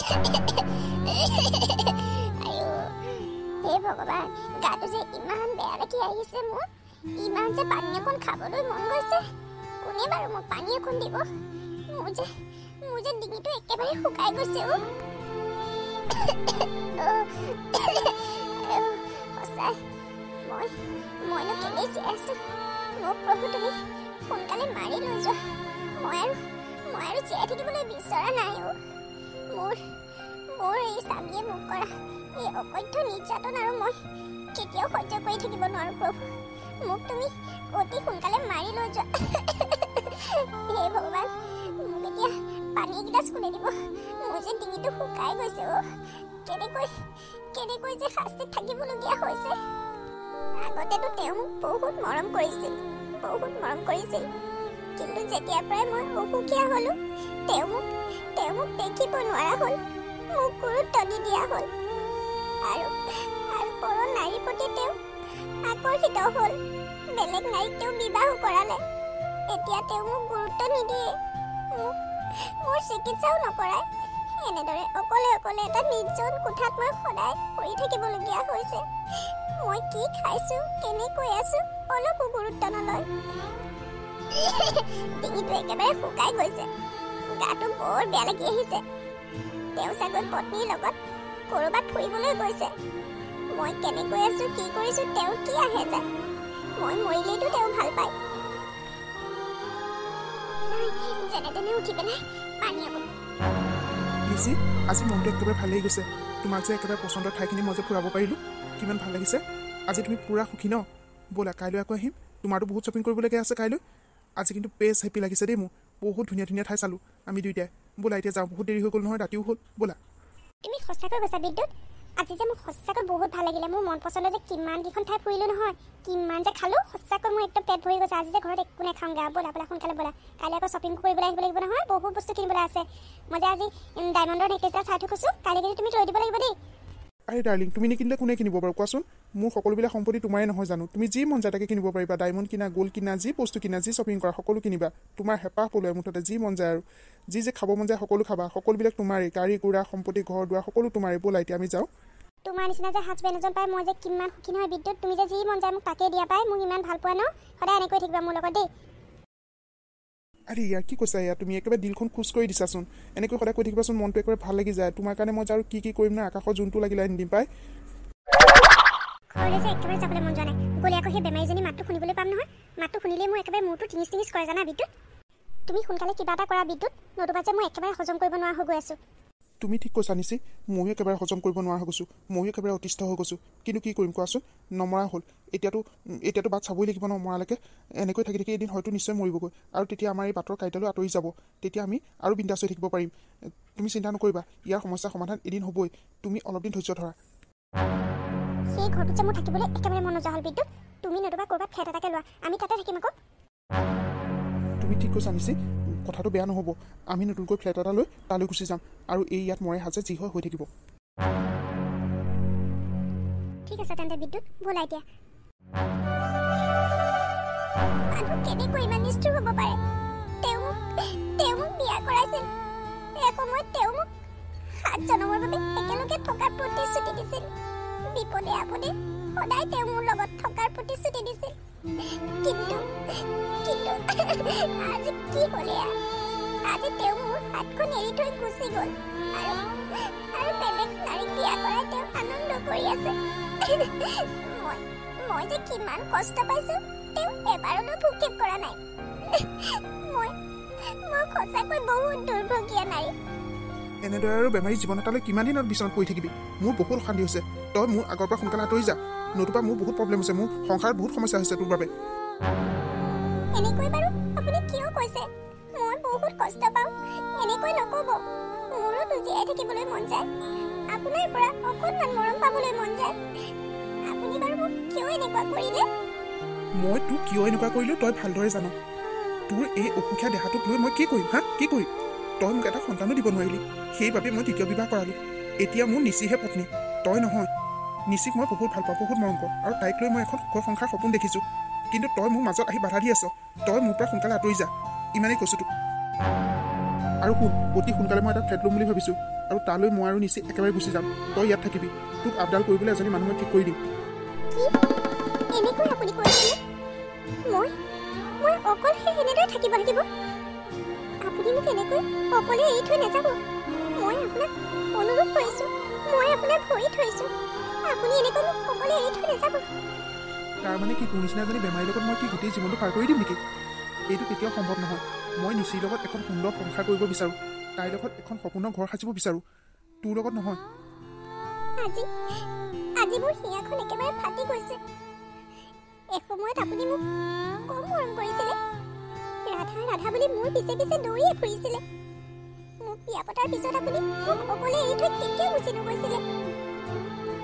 হে ভগৱান, গাটো যে ইমান বেয়া লাগি আহিছে মোৰ। ইমান যে পানী অকণ খাবলৈ মন গৈছে। কোনে বাৰু মোক পানী অকণ দিব? মোৰ যে ডিঙিটো একেবাৰে শুকাই গৈছে। সঁচাই মইনো কেলেই জীয়াই আছো? মোক প্ৰভু তুমি সোনকালে মাৰি লৈ যোৱা। মই আৰু জীয়াই থাকিবলৈ বিচৰা নাই। মোৰ এই স্বামীয়ে মোক কৰা এই অকথ্য নিৰ্যাতন আৰু মই কেতিয়াও সহ্য কৰি থাকিব নোৱাৰো প্ৰভু। মোক তুমি অতি সোনকালে মাৰি লৈ যোৱা। হে ভগৱান, মোক এতিয়া পানী এগিলাচ কোনে দিব? মোৰ যে ডিঙিটো শুকাই গৈছে। কেনেকৈ যে শাস্তিত থাকিবলগীয়া হৈছে। আগতেতো তেওঁ মোক বহুত মৰম কৰিছিল। কিন্তু যেতিয়াৰ পৰাই মই অসুখীয়া হলো, তেওঁ মোক দেখিব নোৱাৰা হ'ল, মোক গুৰুত্ব নিদিয়া হ'ল আৰু পৰ নাৰীৰ প্ৰতি তেওঁ আকৰ্ষিত হ'ল। বেলেগ নাৰীক তেওঁ বিবাহ কৰালে। এতিয়া তেওঁ মোক গুৰুত্ব নিদিয়ে, মোৰ চিকিৎসাও নকৰায়। এনেদৰে অকলে এটা নিৰ্জন কোঠাত মই সদায় পৰি থাকিবলগীয়া হৈছে। মই কি খাইছো, কেনেকৈ আছো, অলপো গুৰুত্ব নলয়। ডিঙিটো একেবাৰে শুকাই গৈছে। গাটো বৰ বেয়া লাগি আহিছে। তেওঁ চাগৈ পত্নীৰ লগত ক'ৰবাত ফুৰিবলৈ গৈছে। মই কেনেকৈ আছো, কি কৰিছো, তেওঁ কি আহে যায়? মই মৰিলেইতো তেওঁ ভাল পায়। যেনে তেনে উঠি পেলাই পানী অকণ। লিজি, আজি মনটো একেবাৰে ভাল লাগি গৈছে। তোমাক যে একেবাৰে পচন্দৰ ঠাইখিনি মই যে ফুৰাব পাৰিলোঁ, কিমান ভাল লাগিছে। আজি তুমি পূৰা সুখী ন? ব'লা কাইলৈ আকৌ আহিম। তোমাৰতো বহুত শ্বপিং কৰিবলগীয়া আছে কাইলৈ। আজি কিন্তু বেছ হেপী লাগিছে দেই মোৰ। বহুত ধুনীয়া ঠাই চালোঁ আমি দুইটাই। ব'লা এতিয়া যাওঁ, বহুত দেৰি হৈ গ'ল নহয়, ৰাতিও হ'ল। ব'লা। তুমি সঁচাকৈ কৈছা বিদ্যুৎ। আজি যে মোক সঁচাকৈ বহুত ভাল লাগিলে। মোৰ মন পচন্দৰ যে কিমানকেইখন ঠাই ফুৰিলোঁ নহয়, কিমান যে খালোঁ। সঁচাকৈ মোৰ একদম পেট ভৰি গৈছে। আজি যে ঘৰত একো নাখাওঁগৈ। ব'লা সোনকালে ব'লা। কাইলৈ আকৌ শ্বপিং কৰিবলৈ আহিব লাগিব নহয়, বহুত বস্তু কিনিবলৈ আছে। মই যে আজি ডায়মণ্ডৰ নেকলেছডাল চাই থৈ কৈছোঁ, কাইলৈ কিন্তু তুমি থৈ দিব লাগিব দেই। আৰে ডাৰ্লিং, তুমি নিকিনিলে কোনে কিনিব বাৰু কোৱাচোন? মোৰ সকলোবিলাক সম্পত্তি তোমাৰে নহয় জানো? তুমি যি মন যায় তাকে কিনিব পাৰিবা। ডায়মণ্ড কিনা, গ'ল্ড কিনা, যি বস্তু কিনা, যি শ্বপিং কৰা, সকলো কিনিবা। তোমাৰ হেঁপাহ পলোৱাই মুঠতে যি মন যায় আৰু যি খাব মন যায় সকলো খাবা। সকলোবিলাক তোমাৰেই। গাড়ী ঘোঁৰা, সম্পত্তি, ঘৰ দুৱাৰ সকলো তোমাৰেই। ব'লা এতিয়া আমি যাওঁ। তোমাৰ নিচিনা যে হাজবেণ্ড এজন পাই মই যে কিমান সুখী নহয় বিদ্যুৎ। তুমি যে যি মন যায় মোক তাকেই দিয়া পাই। মোক ইমান ভাল পোৱা ন? সদায় এনেকৈ থাকিবা মোৰ লগত দেই। আৰে ইয়াৰ কি কৈছা? ইয়াৰ তুমি একেবাৰে দিলখন খোজ কৰি দিছাচোন। এনেকৈ সদায় কৈ থাকিবাচোন, মনটো একেবাৰে ভাল লাগি যায়। তোমাৰ কাৰণে মই যে আৰু কি কৰিম ন? আকাশৰ যোনটো লাগিলে আনি দিম পাই। ঘৰলৈ যে একেবাৰে যাবলৈ মন যোৱা নাই। গ'লে আকৌ সেই বেমাৰীজনী মাতটো শুনিবলৈ পাম নহয়। মাতটো শুনিলেই মোৰ একেবাৰে মূৰটো টিঙিচ কৰে জানা বিদ্যুৎ। তুমি সোনকালে কিবা এটা কৰা বিদ্যুৎ, নতুবা যে মই একেবাৰে হজম কৰিব নোৱাৰা হৈ গৈ আছোঁ। তুমি ঠিক কৈছা নিচি। ময়ো একেবাৰে হজম কৰিব নোৱাৰা হৈ গৈছোঁ। ময়ো একেবাৰে অতিষ্ঠ হৈ গৈছোঁ। কিন্তু কি কৰিম কোৱাচোন? নমৰা হ'ল। এতিয়াতো বাট চাবই লাগিব ন মৰালৈকে। এনেকৈ থাকি এদিন হয়তো নিশ্চয় মৰিবগৈ। আৰু তেতিয়া আমাৰ এই বাটৰ কাইটালৈ আঁতৰি যাব। তেতিয়া আমি আৰু বিন্দাছ হৈ থাকিব পাৰিম। তুমি চিন্তা নকৰিবা, ইয়াৰ সমস্যাৰ সমাধান এদিন হ'বই। তুমি অলপ দিন ধৈৰ্য ধৰা। সেই ঘৰটোত যে মোৰ থাকিবলৈ একেবাৰে মন নোযোৱা হ'ল বিদ্যুৎ। তুমি নতুবা ক'ৰবাত ফ্লেট এটাকে লোৱা, আমি তাতে থাকিম আকৌ। তুমি ঠিক কৈছা নিচি। কথাটো বেয়া নহ'ব। আমি নতুনকৈ ফ্লেট এটা লৈ তালৈ গুচি যাম আৰু এই ইয়াত মৰে সাজে যি হয় হৈ থাকিব। ঠিক আছে তেন্তে বিদ্যুৎ, ব'লা এতিয়া। মানুহ কেনেকৈ ইমান নিষ্ঠুৰ হ'ব পাৰে? তেওঁ মোক বিয়া কৰাইছিল। এসময়ত তেওঁ মোক 7 জনমৰ বাবে একেলগে থকাৰ প্ৰতিশ্ৰুতি দিছিল। বিপদে আপদে সদায় তেওঁ মোৰ লগত থকাৰ প্ৰতিশ্ৰুতি দিছিল। কিন্তু আজি কি হ'লে? আজি তেওঁ মোৰ হাতখন এৰি থৈ গুচি গ'ল আৰু বেলেগ নাৰীক বিয়া কৰাই তেওঁ আনন্দ কৰি আছে। মই যে কিমান কষ্ট পাইছো, তেওঁ এবাৰলৈ ভূক্ষেপ কৰা নাই। মই সঁচাকৈ বহুত দুৰ্ভগীয়া নাৰী। এনেদৰে আৰু বেমাৰী জীৱন এটালৈ কিমান দিনত বিচনাত পৰি থাকিবি? মোৰ বহুত অশান্তি হৈছে। তই মোৰ আগৰ পৰা সোনকালে আঁতৰি যা, নতুবা মোৰ বহুত প্ৰব্লেম হৈছে। মোৰ সংসাৰত বহুত সমস্যা হৈছে তোৰ বাবে। এনেকৈ বাৰু আপুনি কিয় কৈছে? মই বহুত কষ্ট পাওঁ। এনেকৈ নক'ব। মোৰোতো জীয়াই থাকিবলৈ মন যায়। আপোনাৰ পৰা অকণমান মৰম পাবলৈ মন যায়। আপুনি বাৰু মোক কিয় এনেকুৱা কৰিলে? মই তোক কিয় এনেকুৱা কৰিলোঁ তই ভালদৰে জান। তোৰ এই অসুখীয়া দেহাটোক লৈ মই কি কৰিম? কি কৰিম? তই মোক এটা সন্তানো দিব নোৱাৰিলি। সেইবাবে মই দ্বিতীয় বিবাহ কৰালোঁ। এতিয়া মোৰ নিচিহে পত্নী, তই নহয়। নিচিক মই বহুত ভাল পাওঁ, বহুত মৰম কৰোঁ আৰু তাইক লৈ মই এখন সুখৰ সংসাৰ সপোন দেখিছোঁ। কিন্তু তই মোৰ মাজত আহি বাধা দি আছ। তই মোৰ পৰা সোনকালে আঁতৰি যা, ইমানেই কৈছোঁ তোক। আৰু শুন, অতি সোনকালে মই এটা ফ্লেট ল'ম বুলি ভাবিছোঁ আৰু তালৈ মই আৰু নিচি একেবাৰে গুচি যাম। তই ইয়াত থাকিবি। তোক আপডাল কৰিবলৈ এজনী মানুহ মই ঠিক কৰি দিম। কি এনেকৈ আপুনি কৈছেনে? মই অকল সেনেদৰে থাকিব লাগিব? আপুনি মোক এনেকৈ অকলে এৰি থৈ নাযাব। মই আপোনাক অনুৰোধ কৰিছোঁ, মই আপোনাৰ ভৰি থৈছোঁ, আপুনি এনেকৈ মোক অকলে এৰি থৈ নাযাব। তাৰমানে কি তোৰ নিচিনা এজনী বেমাৰীৰ লগত মই কি গোটেই জীৱনটো পাৰ কৰি দিম নেকি? এইটো কেতিয়াও সম্ভৱ নহয়। মই নিচিৰ লগত এখন সুন্দৰ সংসাৰ কৰিব বিচাৰোঁ, তাইৰ লগত এখন সপোনৰ ঘৰ সাজিব বিচাৰোঁ, তোৰ লগত নহয়। আজি মোৰ হিয়াখন একেবাৰে ফাটি গৈছে। এসময়ত আপুনি মোক কম মৰম কৰিছিলে, ৰাধা বুলি মোৰ পিছে পিছে দৌৰিয়ে ফুৰিছিলে। মোক বিয়া পতাৰ পিছত আপুনি মোক অকলে এৰি থৈ কেতিয়াও গুচি নগৈছিলে।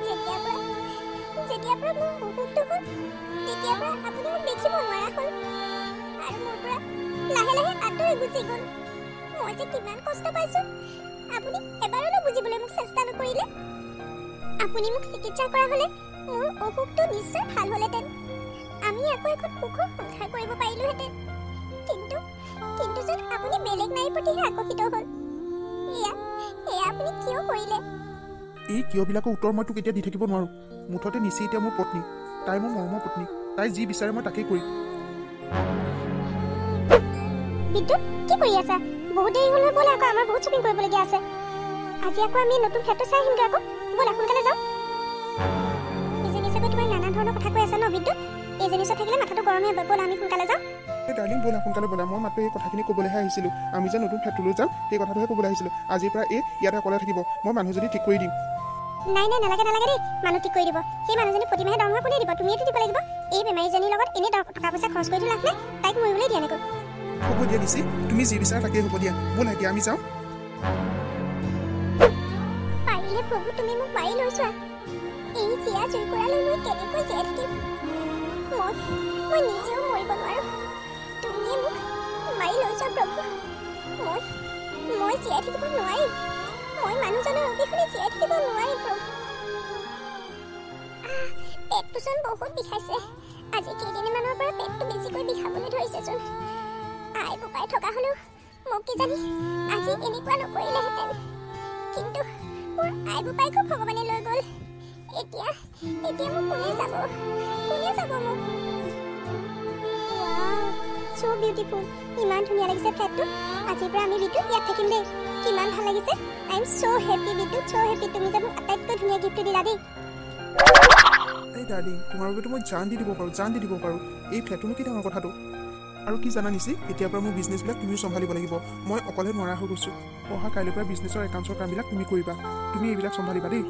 যেতিয়াৰ পৰা মোৰ অসুখটো হ'ল, তেতিয়াৰ পৰা আপুনি মোক দেখিব নোৱাৰা হ'ল আৰু মোৰ পৰা লাহে লাহে আঁতৰি গুচি গ'ল। মই যে কিমান কষ্ট পাইছোঁ আপুনি এবাৰলৈ বুজিবলৈ মোক চেষ্টা নকৰিলে। আপুনি মোক চিকিৎসা কৰা হ'লে মোৰ অসুখটো নিশ্চয় ভাল হ'লহেঁতেন, আমি আকৌ এখন সুখৰ সংসাৰ কৰিব পাৰিলোহেঁতেন। কিন্তু যেন আপুনি বেলেগ নাৰীৰ প্ৰতিহে আকৰ্ষিত হ'ল। এয়া আপুনি কিয় কৰিলে? এই কিয়বিলাকৰ উত্তৰ মই তোক এতিয়া দি থাকিব নোৱাৰোঁ। মুঠতে নিচি এতিয়া মোৰ পত্নী, তাই মোৰ মৰমৰ পত্নী। তাই যি বিচাৰে মই তাকেই কৰিম। বিদ্যুৎ, কি কৰি আছা? বহুত দেৰি হ'ল ব'লা, আকৌ আমাৰ বহুত শ্বপিং কৰিবলগীয়া আছে। আজি আকৌ আমি নতুন ফ্লেটটো চাই আহিমগৈ। আকৌ ব'লা সোনকালে যাওঁ। এইজনী চাগৈ তোমাৰ নানা ধৰণৰ কথা কৈ আছা ন বিদ্যুৎ? এইজনী ওচৰত থাকিলে মাথাটো গৰম হৈ ব'লা আমি সোনকালে যাওঁ। ডাৰ্লিং ব'লা সোনকালে ব'লা। মই মাত্ৰ এই কথাখিনি ক'বলৈহে আহিছিলোঁ। আমি যে নতুন ফ্লেটটোলৈ যাম সেই কথাটোহে ক'বলৈ আহিছিলোঁ। আজিৰ পৰা ইয়াতে অকলে থাকিব। মই মানুহজনী ঠিক কৰি দিম। নাই নালাগে দেই, মানুহ ঠিক কৰি দিব। সেই মানুহজনী প্ৰতিমাহে দৰমহা কোনে দিব? তুমিয়েতো দিব লাগিব। এই বেমাৰীজনীৰ লগত এনেই টকা পইচা খৰচ কৰি লাভ নাই, তাইক মৰিবলৈ দিয়া এনেকৈ। হ'ব দিয়া নিচি, তুমি যি বিচাৰা তাকেই হ'ব দিয়া। ব'লা এতিয়া আমি যাওঁ। পাৰিলে প্ৰভু তুমি মোক মাৰি লৈ যোৱা। এই জীয়া জুইকুৰালৈ মই কেনেকৈ জীয়াই থাকিম? মই নিজেও মৰিব নোৱাৰোঁ, তুমিয়ে মোক মাৰি লৈ যোৱা প্ৰভু। মই জীয়াই থাকিব নোৱাৰিম। মই মানুহজনৰ অবিহনে জীয়াই থাকিব নোৱাৰিম প্ৰভু। পেটটোচোন বহুত বিষাইছে। আজি কেইদিনমানৰ পৰা পেটটো বেছিকৈ বিষাবলৈ ধৰিছেচোন। আই বোপাই থকা হ'লেও মোক কিজানি আজি এনেকুৱা নকৰিলেহেঁতেন। কিন্তু মোৰ আই বোপাইকো ভগৱানে লৈ গ'ল। এতিয়া মোক কোনে যাব মোক? সো বিউটিফুল, ইমান ধুনীয়া লাগিছে ফ্লেটটো। আজিৰ পৰা আমি বিদ্যুৎ ইয়াত থাকিম দেই। কিমান ভাল লাগিছে। আই এম ছ' হেপী বিদ্যুৎ, ছ' হেপী। তুমি যে মোক আটাইতকৈ ধুনীয়া গিফ্টটো দিলা দেই। এই ডাৰ্লিং, তোমাৰ বাবেতো মই জান দি দিব পাৰোঁ। এই ফ্লেটটোনো কি ডাঙৰ কথাটো। আৰু কি জানা নিচি, এতিয়াৰ পৰা মোৰ বিজনেছবিলাক তুমিও চম্ভালিব লাগিব। মই অকলে নোৱাৰা হৈ গৈছোঁ। অহা কাইলৈৰ পৰা বিজনেছৰ একাউণ্টছৰ কামবিলাক তুমি কৰিবা। তুমি এইবিলাক চম্ভালিবা দেই।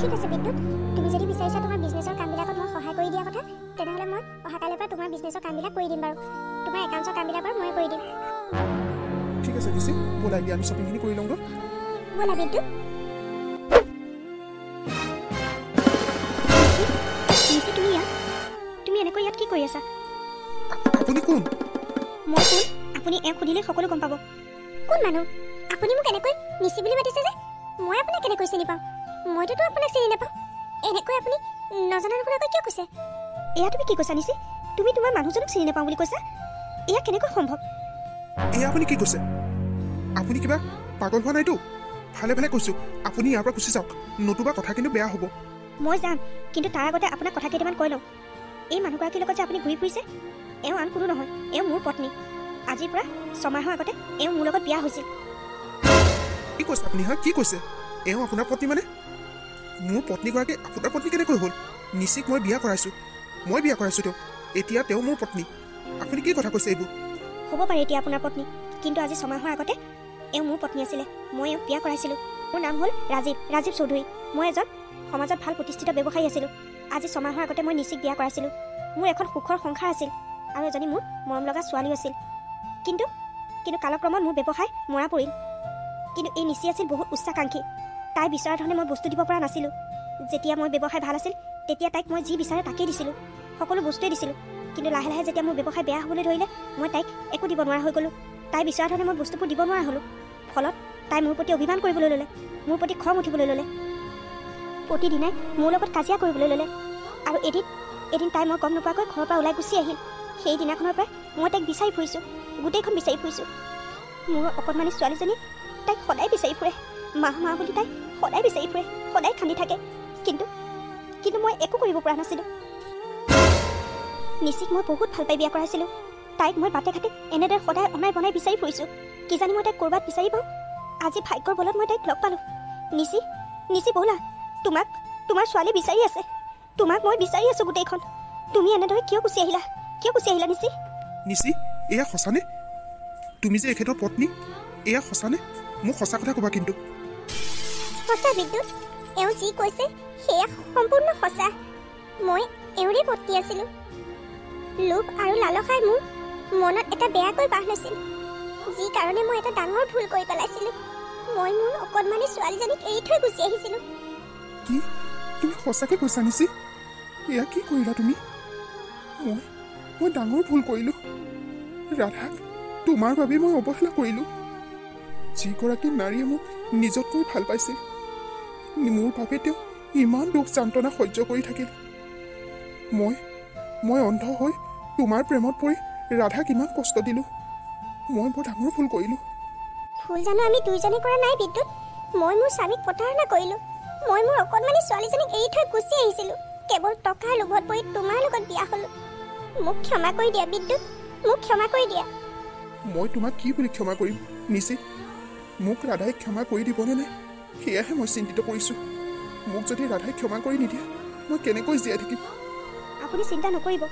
ঠিক আছে বিদ্যুৎ, তুমি যদি বিচাৰিছা তোমাৰ বিজনেছৰ কামবিলাকত মই সহায় কৰি দিয়া কথা, তেনেহ'লে মই অহা কাইলৈৰ পৰা তোমাৰ বিজনেছৰ কামবিলাক কৰি দিম বাৰু। তোমাৰ একাউণ্টছৰ কামবিলাক বাৰু মই কৰি দিম। ঠিক আছে নিচি, ব'লা এতিয়া আমি শ্বপিংখিনি কৰি লওঁগৈ। ব'লা বিদ্যুৎ। তুমি এনেকৈ ইয়াত কি কৰি আছা? আপুনি কোন? মই কোন আপুনি এওঁ সুধিলে সকলো গম পাব। কোন মানুহ? আপুনি মোক এনেকৈ নিচি বুলি মাতিছে যে মই আপোনাক কেনেকৈ চিনি পাওঁ? মইতো আপোনাক চিনি নাপাওঁ। এনেকৈ আপুনি নজনা নুশুনাকৈ কিয় কৈছে? এয়া তুমি কি কৈছা নিচি? তুমি তোমাৰ মানুহজনক চিনি নাপাওঁ বুলি কৈছা? এয়া কেনেকৈ সম্ভৱ? এয়া আপুনি কি কৈছে? আপুনি কিবা পাগল হোৱা নাইতো? ভালে কৈছোঁ, আপুনি ইয়াৰ পৰা গুচি যাওক, নতুবা কথা কিন্তু বেয়া হ'ব। মই যাম, কিন্তু তাৰ আগতে আপোনাক কথা কেইটামান কৈ লওঁ। এই মানুহগৰাকীৰ লগত যে আপুনি ঘূৰি ফুৰিছে, এওঁ আন কোনো নহয়, এওঁ মোৰ পত্নী। আজিৰ পৰা 6 মাহৰ আগতে এওঁ মোৰ লগত বিয়া হৈছিল। কি কৈছে আপুনি? কি কৈছে? এওঁ আপোনাৰ পত্নী মানে? মোৰ পত্নীগৰাকী আপোনাৰ পত্নী কেনেকৈ হ'ল? নিচিক মই বিয়া কৰাইছোঁ তেওঁক। এতিয়া তেওঁ মোৰ পত্নী। আপুনি কি কথা কৈছে এইবোৰ? হ'ব পাৰে এতিয়া আপোনাৰ পত্নী, কিন্তু আজি 6 মাহৰ আগতে এওঁ মোৰ পত্নী আছিলে। মই এওঁক বিয়া কৰাইছিলোঁ। মোৰ নাম হ'ল ৰাজীৱ চৌধুৰী। মই এজন সমাজত ভাল প্ৰতিষ্ঠিত ব্যৱসায়ী আছিলোঁ। আজি 6 মাহৰ আগতে মই নিচিক বিয়া কৰাইছিলোঁ। মোৰ এখন সুখৰ সংসাৰ আছিল আৰু এজনী মোৰ মৰম লগা ছোৱালীও আছিল। কিন্তু কালক্ৰমত মোৰ ব্যৱসায় মৰা পৰিল। কিন্তু এই নিচি আছিল বহুত উচ্চাকাংক্ষী। তাই বিচৰা ধৰণে মই বস্তু দিব পৰা নাছিলোঁ। যেতিয়া মোৰ ব্যৱসায় ভাল আছিল, তেতিয়া তাইক মই যি বিচাৰে তাকেই দিছিলোঁ, সকলো বস্তুৱেই দিছিলোঁ। কিন্তু লাহে লাহে যেতিয়া মোৰ ব্যৱসায় বেয়া হ'বলৈ ধৰিলে, মই তাইক একো দিব নোৱাৰা হৈ গ'লোঁ। তাই বিচৰা ধৰণে মই বস্তুবোৰ দিব নোৱাৰা হ'লোঁ। ফলত তাই মোৰ প্ৰতি অভিমান কৰিবলৈ ল'লে, মোৰ প্ৰতি খং উঠিবলৈ ল'লে, প্ৰতিদিনাই মোৰ লগত কাজিয়া কৰিবলৈ ল'লে। আৰু এদিন তাই মই গম নোপোৱাকৈ ঘৰৰ পৰা ওলাই গুচি আহিল। সেই দিনাখনৰ পৰাই মই তাইক বিচাৰি ফুৰিছোঁ, গোটেইখন বিচাৰি ফুৰিছোঁ। মোৰ অকণমানি ছোৱালীজনী তাইক সদায় বিচাৰি ফুৰে, মা মা বুলি তাই সদায় বিচাৰি ফুৰে, সদায় কান্দি থাকে। কিন্তু কিন্তু মই একো কৰিব পৰা নাছিলোঁ। নিচিক মই বহুত ভাল পাই বিয়া কৰাইছিলোঁ। তাইক মই বাটে ঘাটে এনেদৰে সদায় অনাই বনাই বিচাৰি ফুৰিছোঁ। কিজানি মই তাইক ক'ৰবাত বিচাৰি পাওঁ। আজি ভাগ্যৰ বলত মই তাইক লগ পালোঁ। নিচি নিচি ব'লা, তোমাৰ ছোৱালী বিচাৰি আছে। তোমাক মই বিচাৰি আছোঁ গোটেইখন। তুমি এনেদৰে কিয় গুচি আহিলা নিচি? নিচি, এয়া সঁচানে? তুমি যে এখেতৰ পত্নী, এয়া সঁচানে? মোক সঁচা কথা ক'বা কিন্তু। সঁচা বিদ্যুৎ, এওঁ যি কৈছে সেয়া সম্পূৰ্ণ সঁচা। মই এওঁৰে পত্নী আছিলোঁ। লোভ আৰু লালসাই মোৰ মনত এটা বেয়াকৈ বাহ লৈছিল, যি কাৰণে মই এটা ডাঙৰ ভুল কৰি পেলাইছিলোঁ। মই মোৰ অকণমানি ছোৱালীজনীক এৰি থৈ গুচি আহিছিলোঁ। কি তুমি সঁচাকৈ কৈছা নিচি? এয়া কি কৰিলা তুমি? মই ডাঙৰ ভুল কৰিলোঁ। ৰাধাক তোমাৰ বাবে মই অৱহেলা কৰিলোঁ। যিগৰাকী নাৰীয়ে মোক নিজতকৈ ভাল পাইছিল, মোৰ বাবে তেওঁ ইমান দুখ যন্ত্ৰণা সহ্য কৰি থাকিল। মই অন্ধ হৈ তোমাৰ প্ৰেমত পৰি ৰাধাক ইমান কষ্ট দিলোঁ। মই বৰ ডাঙৰ ভুল কৰিলোঁ। ভুল জানো আমি দুইজনে কৰা নাই বিদ্যুৎ। মই মোৰ স্বামীক প্ৰতাৰণা কৰিলোঁ। মই মোৰ অকণমানি ছোৱালীজনীক এৰি থৈ গুচি আহিছিলোঁ। কেৱল টকাৰ লোভত পৰি তোমাৰ লগত বিয়া হ'লোঁ। মোক ক্ষমা কৰি দিয়া বিদ্যুৎ, মোক ক্ষমা কৰি দিয়া। মই তোমাক কি বুলি ক্ষমা কৰিম নিচি? মোক ৰাধাই ক্ষমা কৰি দিবনে নাই সেয়াহে মই চিন্তিত কৰিছোঁ। মোক যদি ৰাধাই ক্ষমা কৰি নিদিয়ে মই কেনেকৈ জীয়াই থাকিম? আপুনি চিন্তা নকৰিব,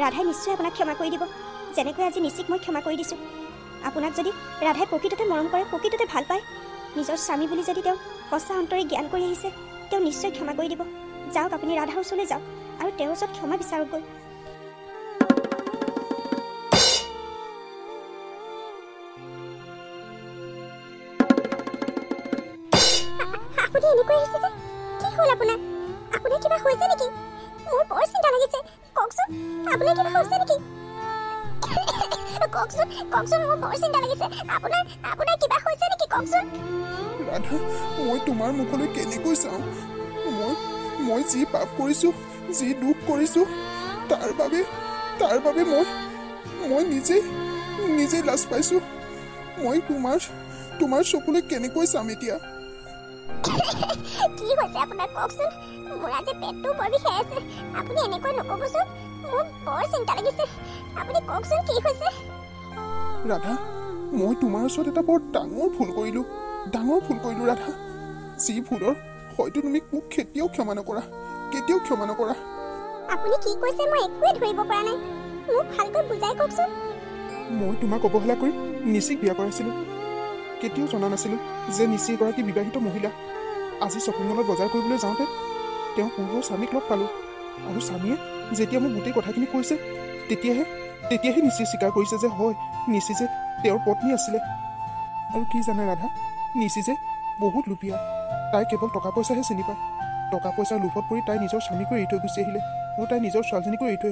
ৰাধাই নিশ্চয় আপোনাক ক্ষমা কৰি দিব, যেনেকৈ আজি নিচিক মই ক্ষমা কৰি দিছোঁ। আপোনাক যদি ৰাধাই প্ৰকৃততে মৰম কৰে, প্ৰকৃততে ভাল পায়, নিজৰ স্বামী বুলি যদি তেওঁ সঁচা অন্তৰে জ্ঞান কৰি আহিছে, তেওঁ নিশ্চয় ক্ষমা কৰি দিব। যাওক, আপুনি ৰাধাৰ ওচৰলৈ যাওক আৰু তেওঁৰ ওচৰত ক্ষমা বিচাৰকগৈ। আপুনি এনেকৈ আহিছে যে, কি হ'ল আপোনাৰ? আপোনাৰ কিবা হৈছে নেকি? মোৰ বৰ চিন্তা লাগিছে। কওকচোন, আপোনাৰ কিবা হৈছে নেকি? কওকচোন, মোৰ বৰ চিন্তা লাগিছে। আপোনাৰ কিবা হৈছে নেকি? কওকচোন। ৰাধা, মই তোমাৰ মুখলৈ কেনেকৈ চাওঁ? মই যি পাপ কৰিছোঁ, যি দুখ কৰিছোঁ, তাৰ বাবে মই নিজেই লাজ পাইছোঁ। মই তোমাৰ চকুলৈ কেনেকৈ চাম এতিয়া? কি হৈছে আপোনাৰ? কওকচোন। মোৰ আজি পেটটো বৰ বিষাই আছে। আপুনি এনেকৈ নক'বচোন, মোৰ বৰ চিন্তা লাগিছে। আপুনি কওকচোন কি হৈছে? ৰাধা, মই তোমাৰ ওচৰত এটা বৰ ডাঙৰ ভুল কৰিলোঁ ৰাধা। যি ভুলৰ হয়তো তুমি মোক কেতিয়াও ক্ষমা নকৰা। আপুনি কি কৈছে মই একোৱে ধৰিব পৰা নাই। মোক ভালকৈ বুজাই কওকচোন। মই তোমাক অৱহেলা কৰি নিচিক বিয়া কৰাইছিলোঁ। কেতিয়াও জনা নাছিলোঁ যে নিচি এগৰাকী বিবাহিত মহিলা। আজি শ্বপিং মলত বজাৰ কৰিবলৈ যাওঁতে তেওঁ পূৰ্বৰ স্বামীক লগ পালোঁ, আৰু স্বামীয়ে যেতিয়া মোক গোটেই কথাখিনি কৈছে তেতিয়াহে নিচি স্বীকাৰ কৰিছে যে হয়, নিচি যে তেওঁৰ পত্নী আছিলে। আৰু কি জানে ৰাধা, নিচি যে বহুত লোভীয়া। তাই কেৱল টকা পইচাহে চিনি পায়। টকা পইচাৰ লোভত পৰি তাই নিজৰ স্বামীকো এৰি থৈ গুচি আহিলে, আৰু তাই নিজৰ ছোৱালীজনীকো এৰি থৈ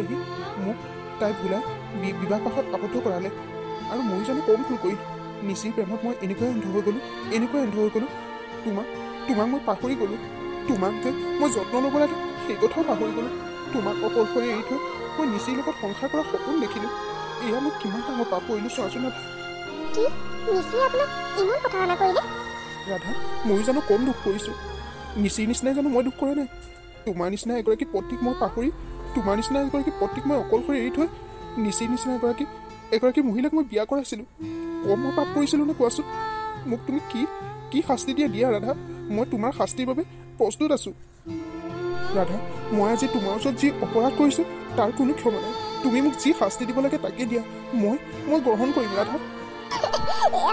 আহি মোক তাই ভুলাই বিবাহপাশত আবদ্ধ কৰালে। আৰু মই জানো কম ভুল কৰিলোঁ। নিচিৰ প্ৰেমত মই এনেকৈ অন্ধ হৈ গ'লোঁ। তোমাক মই পাহৰি গ'লোঁ। তোমাক যে মই যত্ন ল'ব লাগে সেই কথাও পাহৰি গ'লোঁ। তোমাক অকলশৰে এৰি থৈ মই নিচিৰ লগত সংসাৰ কৰা সপোন দেখিলোঁ। এয়া মোক কিমান ডাঙৰ পাপ কৰিলোঁ চোৱাচোন ৰাধা। কি নিচিয়ে আপোনাক ইমান প্ৰতাৰণা কৰিলে? ৰাধা, ময়ো জানো কম দুখ কৰিছোঁ? নিচিৰ নিচিনাই জানো মই দুখ কৰা নাই? তোমাৰ নিচিনা এগৰাকী পত্নীক মই পাহৰি, তোমাৰ নিচিনা এগৰাকী পত্নীক মই অকলশৰে এৰি থৈ নিচিৰ নিচিনা এগৰাকী মহিলাক মই বিয়া কৰাইছিলোঁ। কম মই পাপ কৰিছিলোঁ নে কোৱাচোন? মোক তুমি কি শাস্তি দিয়া ৰাধা? মই তোমাৰ শাস্তিৰ বাবে প্ৰস্তুত আছোঁ। ৰাধা, মই আজি তোমাৰ ওচৰত যি অপৰাধ কৰিছোঁ তাৰ কোনো ক্ষমা নাই। তুমি মোক যি শাস্তি দিব লাগে তাকে দিয়া, মই গ্ৰহণ কৰিম ৰাধা।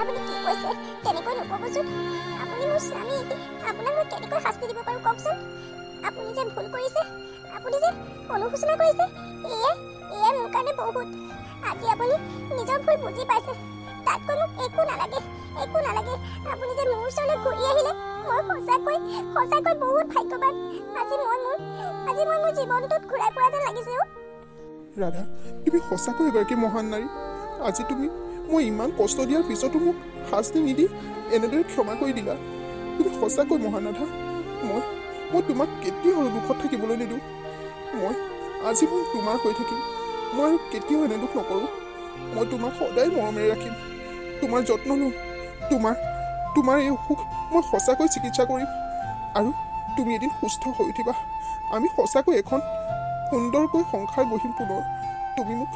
আপুনি কি কৈছে? তেনেকৈ নক'বচোন। আপুনি মোৰ স্বামী, আপোনাক মই কেনেকৈ শাস্তি দিব পাৰোঁ কওকচোন? আপুনি যে ভুল কৰিছে, আপুনি যে অনুশোচনা কৰিছে, এয়াই মোৰ কাৰণে বহুত। আজি আপুনি নিজৰ ভুল বুজি পাইছে। তাতকৈ মোক একো নালাগে। আপুনি যে মোৰ ওচৰলৈ ঘূৰি আহিলে, মই সঁচাকৈ বহুত ভাগ্যৱান। আজি মই মোৰ জীৱনটোত ঘূৰাই পোৱা যেন লাগিছে। ৰাধা, তুমি সঁচাকৈ এগৰাকী মহান নাৰী। আজি মই ইমান কষ্ট দিয়াৰ পিছতো মোক শাস্তি নিদি এনেদৰে ক্ষমা কৰি দিলা। তুমি সঁচাকৈ মহান ৰাধা। মই তোমাক কেতিয়াও আৰু দুখত থাকিবলৈ নিদিওঁ। আজি মই তোমাৰ হৈ থাকিম। মই আৰু কেতিয়াও এনে দুখ নকৰোঁ। মই তোমাক সদায় মৰমেৰে ৰাখিম। তোমাৰ যত্ন ল'ম। তোমাৰ এই অসুখ মই সঁচাকৈ চিকিৎসা কৰিম আৰু তুমি এদিন সুস্থ হৈ উঠিবা। আমি সঁচাকৈ এখন সুন্দৰকৈ সংসাৰ গঢ়িম পুনৰ। তুমি মোক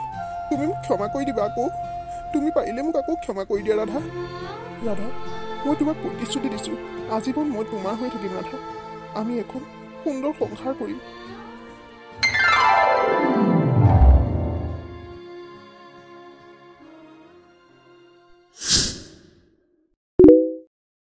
ক্ষমা কৰি দিবা আকৌ। তুমি পাৰিলে মোক আকৌ ক্ষমা কৰি দিয়া ৰাধা। মই তোমাক প্ৰতিশ্ৰুতি দিছোঁ, আজীৱন মই তোমাৰ হৈ থাকিম ৰাধা। আমি এখন সুন্দৰ সংসাৰ কৰিম।